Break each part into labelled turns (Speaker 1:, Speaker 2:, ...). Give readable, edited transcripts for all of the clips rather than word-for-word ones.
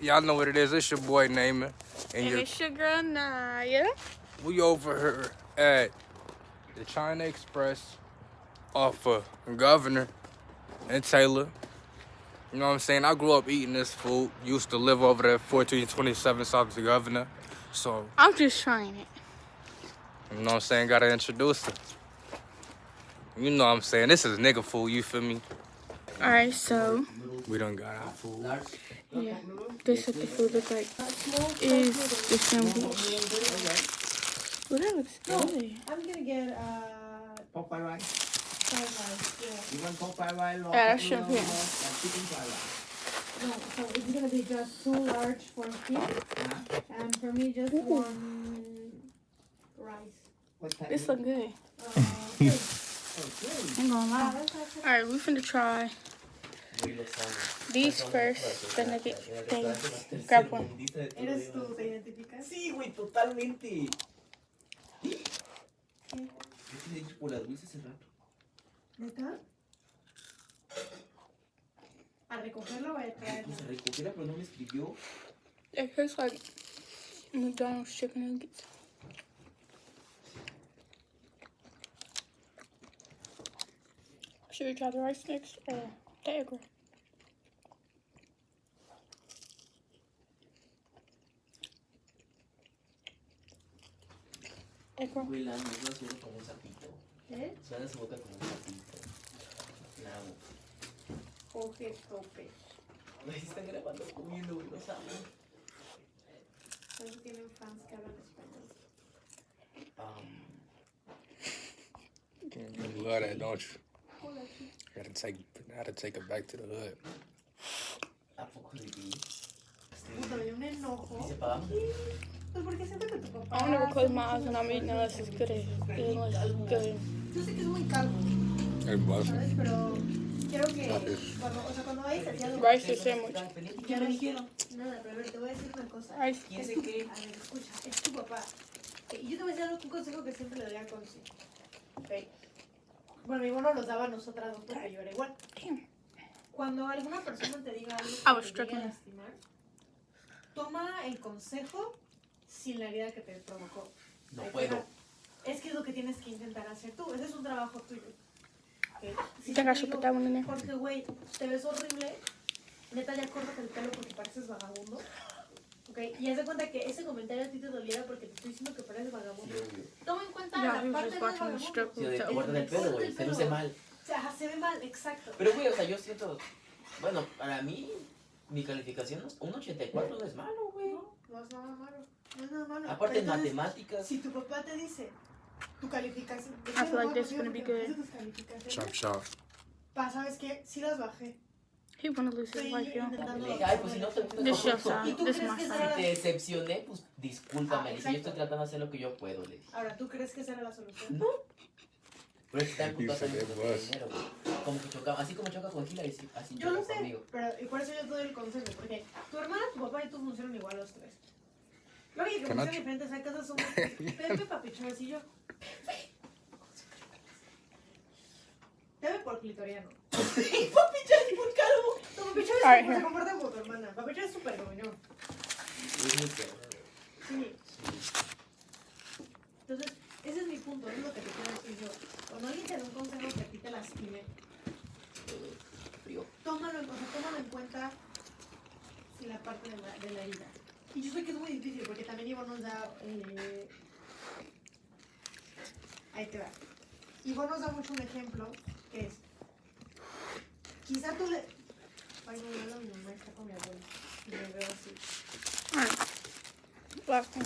Speaker 1: Y'all know what it is. It's your boy Niyiah.
Speaker 2: And it's your girl Niyiah.
Speaker 1: We over here at the China Express off of Governor and Taylor. You know what I'm saying? I grew up eating this food. Used to live over there, 1427 South the Governor. So,
Speaker 2: I'm just trying it.
Speaker 1: you know what I'm saying? Gotta introduce her. You know what I'm saying? This is nigga food, you feel me?
Speaker 2: Alright, so
Speaker 1: We done got our food.
Speaker 2: yeah, this is what the food looks like. Is the sandwich. Well, that looks good.
Speaker 3: I'm gonna get
Speaker 4: Popeye rice.
Speaker 3: fried rice. Yeah.
Speaker 4: You want Popeye rice?
Speaker 2: Yeah, that's shrimp here.
Speaker 4: Chicken fried rice.
Speaker 3: No, so it's gonna be just 2 large for him, and for me just 1 rice.
Speaker 4: What type?
Speaker 2: This look good.
Speaker 3: Okay.
Speaker 2: I'm gonna lie. Alright, we finna try these first. Then I get things. Grab one.
Speaker 3: ¿Eres tú? ¿Te identificas?
Speaker 4: Sí, güey, totalmente. Yo te he dicho por las dulces hace rato.
Speaker 3: ¿Neta? A recogerlo voy a traer.
Speaker 4: Pues a recogerla, pero no me escribió.
Speaker 2: It tastes like McDonald's chicken nuggets. Should we try the rice next or the egg roll? Egg roll.
Speaker 4: Güey, la suena su boca como un sapito.
Speaker 3: ¿Eh?
Speaker 4: Suena su boca como un sapito. La amo.
Speaker 3: Coge tope.
Speaker 4: Güey, se están grabando comiendo, güey, los amo.
Speaker 3: Solo tienen fans que hablan español.
Speaker 1: You love that, don't you? Gotta take it back to the hood.
Speaker 4: ¿A poco de ti?
Speaker 3: Puta, me dio un enojo.
Speaker 4: ¿Y se pagamos?
Speaker 3: Pues porque siento que tu papá...
Speaker 2: I never close my eyes when I'm eating unless it's good. Unless it's good.
Speaker 3: Yo sé que es muy calmo,
Speaker 1: Hey, boss.
Speaker 3: ¿sabes? Pero quiero que cuando vayas hacia algo...
Speaker 2: Rice or sandwich?
Speaker 3: Ya me dijeron. Nada, pero a ver, te voy a decir una cosa.
Speaker 2: Rice.
Speaker 4: ¿Quién sé qué?
Speaker 3: A ver, escucha, es tu papá. Y yo te voy a decir un consejo que siempre le doy a Conci. Ok. Bueno, mi no los daba a nosotras dos porque yo era igual. Cuando alguna persona te diga algo que te llegue
Speaker 2: struggling.
Speaker 3: a lastimar, toma el consejo sin la herida que te provocó.
Speaker 4: No
Speaker 3: Ahí te
Speaker 4: puedo.
Speaker 3: va. Es que es lo que tienes que intentar hacer tú. Ese es un trabajo tuyo. ¿Okay? Si
Speaker 2: Think I
Speaker 3: te
Speaker 2: should
Speaker 3: digo,
Speaker 2: put that one in there.
Speaker 3: Jorge, güey, te ves horrible, neta ya córtate el pelo porque pareces vagabundo. Okay, y haz de cuenta que ese comentario a ti te doliera porque te estoy diciendo que pareces vagabundo. Toma en cuenta
Speaker 2: Yeah,
Speaker 3: la
Speaker 2: he was
Speaker 3: parte
Speaker 2: just
Speaker 3: más
Speaker 2: watching the
Speaker 3: vagabundo.
Speaker 2: strip.
Speaker 4: Sí, de guarda el pelo, güey, se luce mal.
Speaker 3: O sea, se ve mal, exacto.
Speaker 4: Pero, güey, o sea, yo siento... Bueno, para mí, mi calificación, un 84 no es malo, güey.
Speaker 3: No es nada malo. No es nada malo.
Speaker 4: Aparte en
Speaker 3: Pero entonces,
Speaker 4: matemáticas...
Speaker 3: si tu papá te dice tu calificación,
Speaker 2: I feel like this is gonna be good.
Speaker 1: Chop, chop.
Speaker 3: ¿Sabes qué? Sí las bajé.
Speaker 2: He wanna lose his
Speaker 3: Estoy
Speaker 2: life, y'all.
Speaker 3: intentando...
Speaker 4: Le dije, ay, pues si no te gustas
Speaker 2: This
Speaker 4: con
Speaker 2: your son.
Speaker 3: ¿Y tú
Speaker 2: This is
Speaker 3: crees
Speaker 2: my
Speaker 3: que
Speaker 2: son.
Speaker 3: será
Speaker 4: Si te decepcioné, pues discúlpame. Le dije, yo
Speaker 3: exacto.
Speaker 4: estoy tratando de hacer lo que yo puedo, le dije.
Speaker 3: Ahora, ¿tú crees que esa era la solución?
Speaker 4: No. Pero es que está emputado
Speaker 1: Dice
Speaker 4: también
Speaker 1: que
Speaker 4: con el
Speaker 1: vas.
Speaker 4: dinero, güey. Como que chocaba, así como choca con Gila, así
Speaker 3: Yo
Speaker 4: choca
Speaker 3: lo sé,
Speaker 4: conmigo.
Speaker 3: pero y por eso yo te doy el consejo, porque tu hermana, tu papá y tú funcionan igual los tres. Lo único que
Speaker 1: Can I
Speaker 3: funciona diferente, o sea, casas somos Pepe, Papichones y yo. Pepe por clitoriano.
Speaker 4: Papichones por calvo.
Speaker 3: No, Papichones
Speaker 2: Alright,
Speaker 3: se
Speaker 2: here.
Speaker 3: comportan como tu hermana. Papichones es súper gruñón.
Speaker 4: Es muy caro.
Speaker 3: Sí. Entonces, ese es mi punto, es lo que te quiero decir yo. Cuando alguien te da un consejo que a ti te lastime,
Speaker 4: Frío.
Speaker 3: tómalo en cuenta sin la parte de la herida. Y yo sé que es muy difícil porque también Ivonne nos da... ahí te va. Ivonne nos da mucho un ejemplo que es... Quizá tú le... Ay, no, no, mi mamá está con mi abuela. Y me veo así.
Speaker 2: Alright. Last one.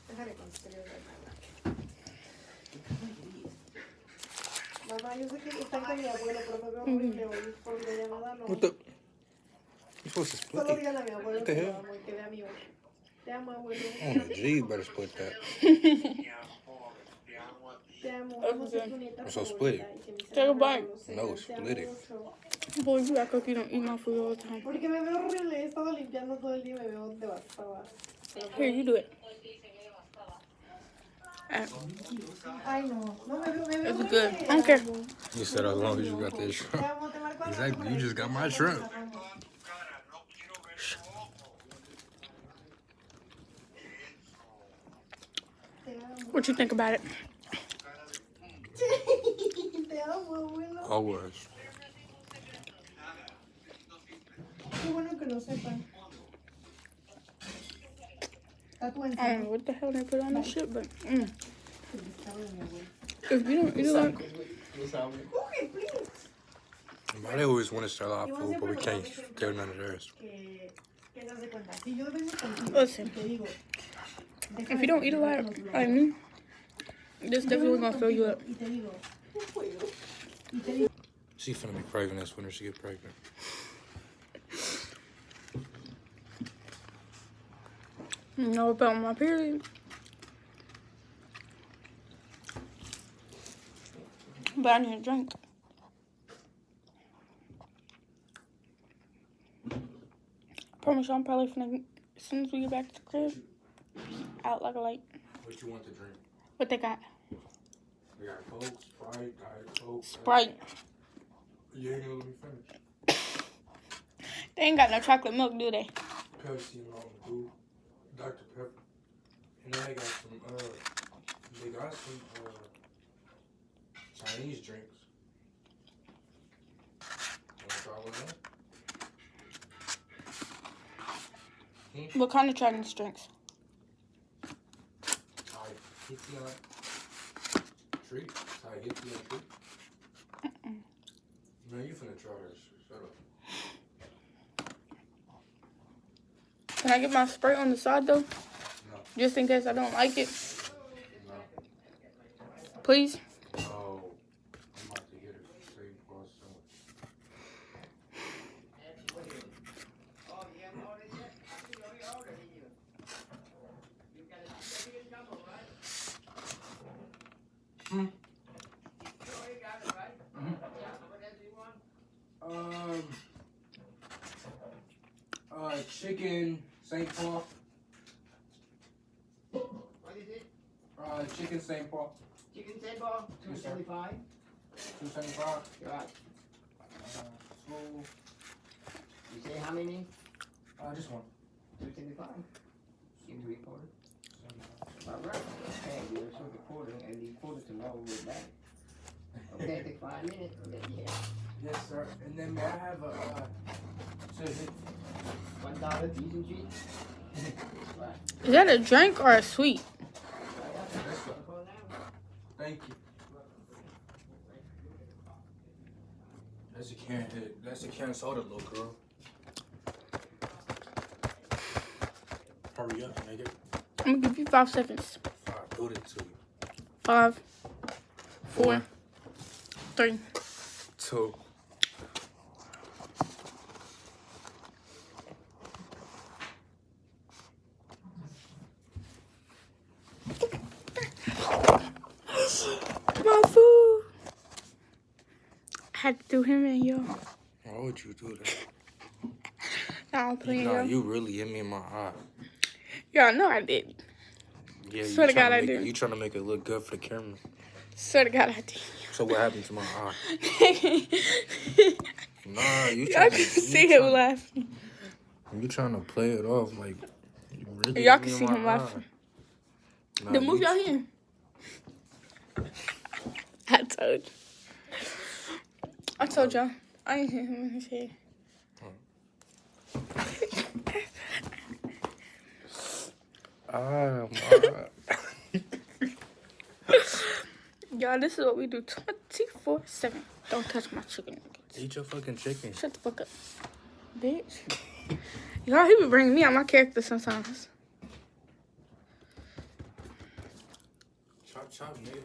Speaker 3: Déjale contestar mamá, yo sé que están con mi abuelo, pero me veo horrible hoy por videollamada, no.
Speaker 1: What the? You're supposed to split
Speaker 3: Solo
Speaker 1: it.
Speaker 3: dígale a mi abuelo
Speaker 1: What
Speaker 3: que
Speaker 1: the
Speaker 3: lo
Speaker 1: hell?
Speaker 3: amo y que vea mi ojo. Te amo, abuelo.
Speaker 1: Oh, gee, you better split that.
Speaker 3: Te amo. Amo ser tu nieta
Speaker 1: So
Speaker 3: favorita
Speaker 1: split it.
Speaker 3: y que mis
Speaker 2: Take a
Speaker 3: hermanos
Speaker 2: bite.
Speaker 3: lo sean.
Speaker 1: No,
Speaker 3: Te amo
Speaker 1: split it.
Speaker 3: mucho.
Speaker 2: Boy, you act like you don't eat my food all the time.
Speaker 3: Porque me veo horrible, he estado limpiando todo el día y me veo devastada.
Speaker 2: Here, you do it.
Speaker 3: Ay, no, no me veo
Speaker 2: It's
Speaker 3: horrible.
Speaker 2: good. I don't care.
Speaker 1: You said as long as you got that
Speaker 3: Te
Speaker 1: shrimp.
Speaker 3: amo, te marco a la
Speaker 1: Exactly,
Speaker 3: hora.
Speaker 1: you just got my shrimp.
Speaker 2: What you think about it?
Speaker 3: Te amo, abuelo.
Speaker 1: Always.
Speaker 3: Qué bueno que lo sepan. Está tu
Speaker 2: I don't know
Speaker 3: encima.
Speaker 2: what the hell they put on this shit, but if you don't eat it like,
Speaker 3: Coge, please.
Speaker 1: But they always want to sell our food, but we can't get none of theirs.
Speaker 3: Que te das de cuenta. Si yo vengo contigo
Speaker 2: listen,
Speaker 3: y te digo,
Speaker 2: if you don't eat a lot like me, this definitely gonna fill you up.
Speaker 3: y te digo, no puedo. Y te digo,
Speaker 1: She finna be pregnant as soon as she get pregnant.
Speaker 2: You know about my period. But I need a drink. I promise you I'm probably finna, as soon as we get back to the crib, out like a light.
Speaker 1: What you want to drink?
Speaker 2: What they got?
Speaker 1: We got Coke, Sprite, Diet Coke.
Speaker 2: Sprite.
Speaker 1: You ain't even let me finish.
Speaker 2: They ain't got no chocolate milk, do they?
Speaker 1: Pepsi and Mountain Dew, Dr. Pepper, and then they got some Chinese drinks. Wanna try one of them?
Speaker 2: What kind of Chinese drinks?
Speaker 1: Thai Hittian treat. Thai Hittian treat. Man, you finna try that shit. Shut up.
Speaker 2: Can I get my Sprite on the side though?
Speaker 1: No.
Speaker 2: Just in case I don't like it.
Speaker 1: No.
Speaker 2: Please?
Speaker 1: Oh, I'm about to get it for the same cost. Chicken St. Paul.
Speaker 5: What is it?
Speaker 1: Chicken St. Paul.
Speaker 5: Chicken table, $2.75.
Speaker 1: $2.75.
Speaker 5: Right.
Speaker 1: So,
Speaker 5: You say how many?
Speaker 1: just one.
Speaker 5: $2.75. Give me a quarter. All right. Okay, we'll show the quarter and the quarter tomorrow we're back. Okay, take 5 minutes. Yeah.
Speaker 1: Yes, sir. And then may I have a
Speaker 5: $1 cheese and cheese. Right.
Speaker 2: Is that a drink or a sweet?
Speaker 1: Thank you. That's a can hit. That's a can of soda, little girl. Hurry up, nigga.
Speaker 2: I'm gonna give you 5 seconds.
Speaker 1: I put it to you.
Speaker 2: 5, 4, 3.
Speaker 1: 2.
Speaker 2: My food. I had to do him and yo.
Speaker 1: Why would you do that?
Speaker 2: Nah, I'm playing
Speaker 1: Nah,
Speaker 2: yo.
Speaker 1: you really hit me in my eye.
Speaker 2: Y'all know I did.
Speaker 1: Yeah,
Speaker 2: Swear to God, I
Speaker 1: make
Speaker 2: did.
Speaker 1: You trying to make it look good for the camera.
Speaker 2: Swear to God, I did.
Speaker 1: So what happened to my eye? Nah, you
Speaker 2: Y'all
Speaker 1: trying
Speaker 2: can
Speaker 1: to
Speaker 2: see him laughing.
Speaker 1: You trying to play it off like you really
Speaker 2: Y'all
Speaker 1: hit
Speaker 2: can
Speaker 1: me in
Speaker 2: see
Speaker 1: my
Speaker 2: him
Speaker 1: eye.
Speaker 2: laughing.
Speaker 1: Nah,
Speaker 2: Then move
Speaker 1: you-
Speaker 2: y'all here. I told y'all. I ain't hit him in his head.
Speaker 1: Ah, my.
Speaker 2: Y'all, this is what we do 24/7. Don't touch my chicken nuggets.
Speaker 1: Eat your fucking chicken.
Speaker 2: Shut the fuck up, bitch. Y'all, he be bringing me out my character sometimes.
Speaker 1: Chop, chop, nigga.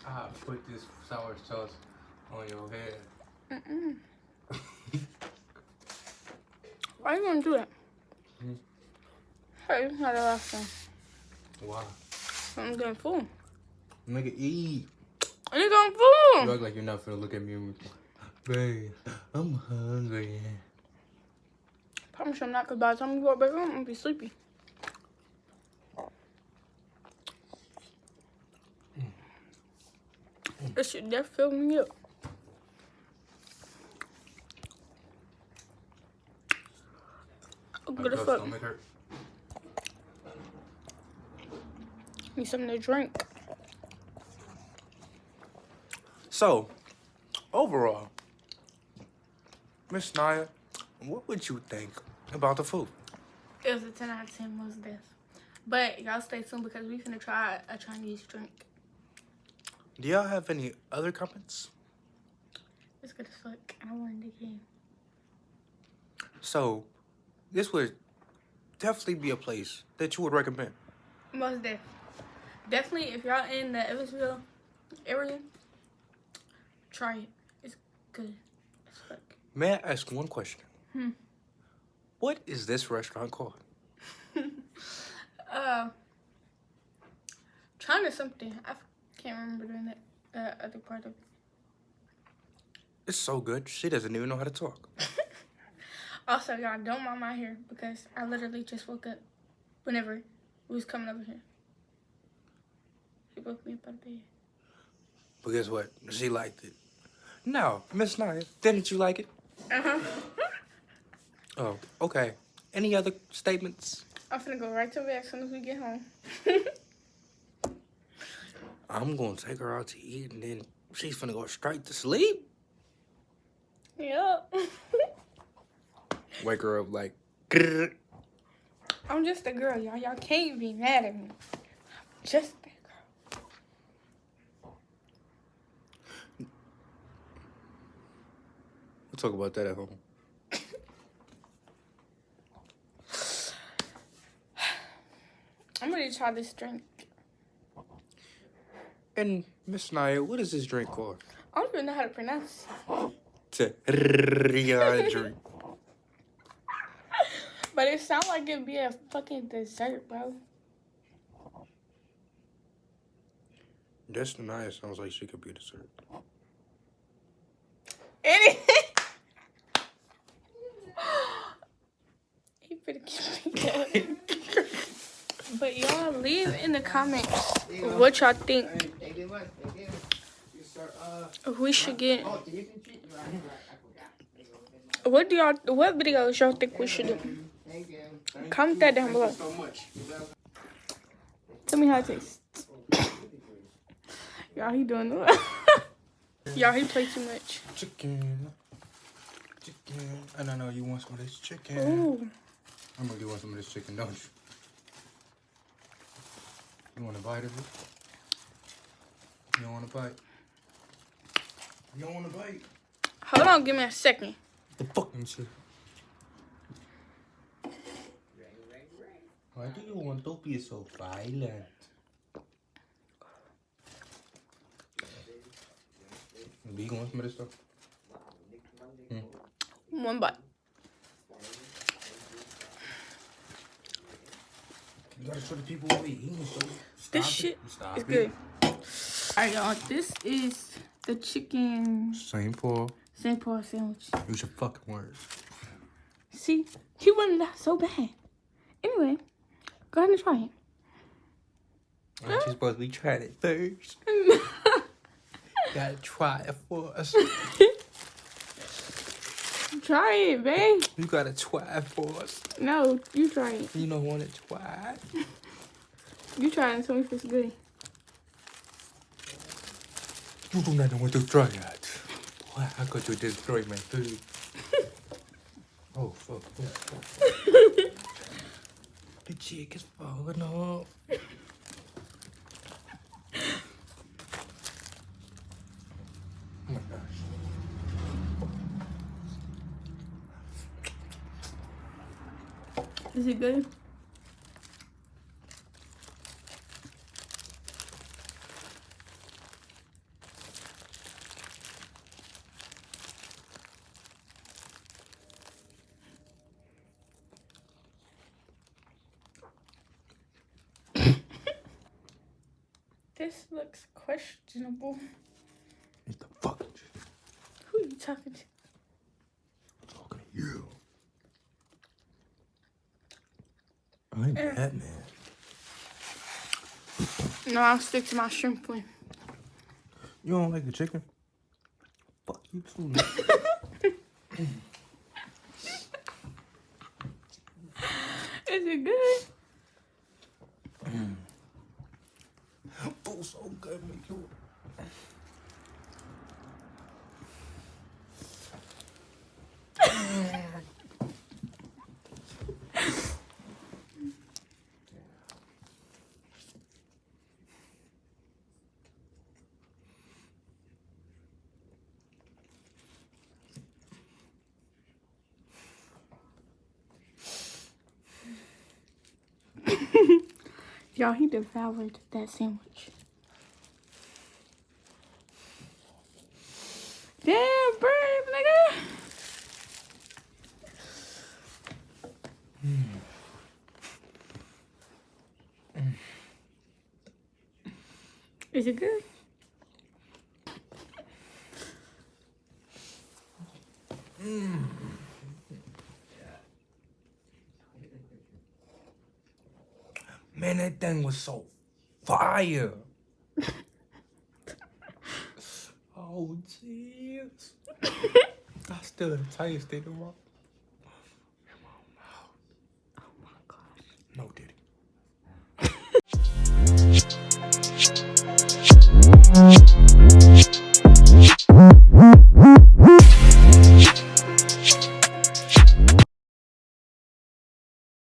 Speaker 1: I put this sour sauce on your head.
Speaker 2: Mm-mm. Why you gonna do that? Hey, not the last time.
Speaker 1: Why?
Speaker 2: I'm getting full.
Speaker 1: Nigga, eat.
Speaker 2: I'm getting
Speaker 1: You
Speaker 2: full.
Speaker 1: act like you're not finna look at me and babe, I'm hungry.
Speaker 2: Promise you I'm not, because by the time we go back home, I'm gonna be sleepy. This shit definitely filled me up. I'm good as fuck.
Speaker 1: Stomach hurt.
Speaker 2: Let me something to drink.
Speaker 1: So, overall, Miss Niyiah, what would you think about the food?
Speaker 2: It was a 10 out of 10 most death. But y'all stay tuned because we finna try a Chinese drink.
Speaker 1: Do y'all have any other comments?
Speaker 2: It's good as fuck. I wanted the game.
Speaker 1: So, this would definitely be a place that you would recommend.
Speaker 2: Most death. Definitely, if y'all in the Evansville area, try it. It's good as fuck.
Speaker 1: May I ask one question?
Speaker 2: Hmm.
Speaker 1: What is this restaurant called?
Speaker 2: China something. I can't remember doing that other part of it.
Speaker 1: It's so good, she doesn't even know how to talk.
Speaker 2: Also, y'all, don't mind my hair because I literally just woke up whenever we was coming over here. He woke me up out of bed.
Speaker 1: But guess what? She liked it. Now, Miss Niyiah, didn't you like it?
Speaker 2: Uh-huh.
Speaker 1: Oh, okay. Any other statements?
Speaker 2: I'm finna go right to bed as soon as we get home.
Speaker 1: I'm gonna take her out to eat and then she's finna go straight to sleep.
Speaker 2: Yup.
Speaker 1: Wake her up like, grrr.
Speaker 2: I'm just a girl, y'all. Y'all can't be mad at me. I'm just a girl.
Speaker 1: We'll talk about that at home.
Speaker 2: I'm ready to try this drink.
Speaker 1: And Miss Niyiah, what is this drink called?
Speaker 2: I don't even know how to pronounce it.
Speaker 1: Drink.
Speaker 2: But it sounds like it'd be a fucking dessert, bro.
Speaker 1: Miss Niyiah sounds like she could be a dessert.
Speaker 2: He pretty cute. But y'all leave in the comments what y'all think we should get. What videos y'all think we should do? Comment that down below. Tell me how it tastes. Y'all, he doing it. Y'all, he play too much.
Speaker 1: Chicken. And I know you want some of this chicken.
Speaker 2: Ooh.
Speaker 1: I know you want some of this chicken, don't you? You want a bite of it? You don't want a bite? You don't want a bite?
Speaker 2: Hold on, give me a second.
Speaker 1: The fucking shit. Why do you want to be so violent? Do you want some of this stuff?
Speaker 2: One bite.
Speaker 1: You gotta show the people what we eating. So
Speaker 2: This shit is good. Alright, y'all. This is the chicken
Speaker 1: St. Paul.
Speaker 2: St. Paul sandwich.
Speaker 1: Use your fucking words.
Speaker 2: See, he wasn't that so bad. Anyway, go ahead and try it.
Speaker 1: Aren't you supposed to be trying it first? Gotta try it for us.
Speaker 2: Try it, babe.
Speaker 1: You gotta try it for us.
Speaker 2: No, you try it.
Speaker 1: You don't want to try.
Speaker 2: You try it and tell me if it's good.
Speaker 1: You do not want to try it. Why? How could you destroy my food? Oh, fuck. Oh, fuck. The chick is falling off. Oh my gosh.
Speaker 2: Is it good? This looks questionable.
Speaker 1: Eat the fucking chicken.
Speaker 2: Who are you talking to?
Speaker 1: I'm talking to you. I'm Batman.
Speaker 2: No, I'll stick to my shrimp one.
Speaker 1: You don't like the chicken? Fuck you too.
Speaker 2: Is it good?
Speaker 1: so good, man.
Speaker 2: Y'all, he devoured that sandwich. Damn, brave nigga. Is it good?
Speaker 1: Man, that thing was so fire. Oh, jeez. I still taste it, bro.
Speaker 2: Oh my gosh.
Speaker 1: No, did it?